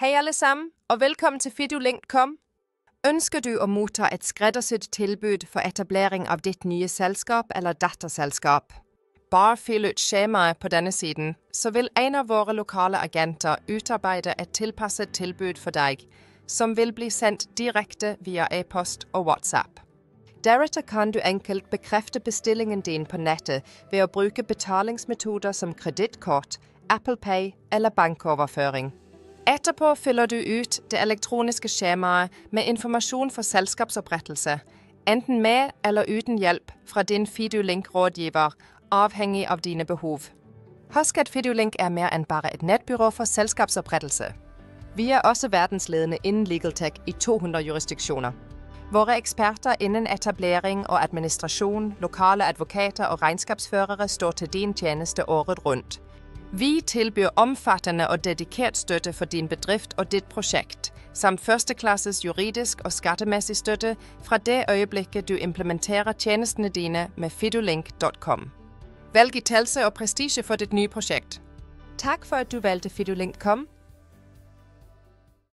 Hej alle sammen, og velkommen til Fidulink.com. Ønsker du at modtage et skræddersyet tilbud for etablering af dit nye selskab eller datterselskab? Bare fyld ut skjemaet på denne siden, så vil en af våre lokale agenter udarbejde et tilpasset tilbud for dig, som vil blive sendt direkte via e-post og WhatsApp. Deretter kan du enkelt bekræfte bestillingen din på nettet ved at bruge betalingsmetoder som kreditkort, Apple Pay eller bankoverføring. Etterpå fylder du ud det elektroniske skjemaet med information for selskabsoprettelse, enten med eller uden hjælp fra din Fidulink-rådgiver, afhængig af dine behov. Husk at Fidulink er mere end bare et netbyrå for selskabsoprettelse. Vi er også verdensledende inden legal tech i 200 jurisdiktioner. Vore eksperter inden etablering og administration, lokale advokater og regnskabsførere står til din tjeneste året rundt. Vi tilbyder omfattende og dedikeret støtte for din bedrift og dit projekt, samt førsteklasses juridisk og skattemæssig støtte fra det øjeblik, du implementerer tjenestene dine med Fidulink.com. Vælg i telse og prestige for dit nye projekt. Tak for at du valgte Fidulink.com.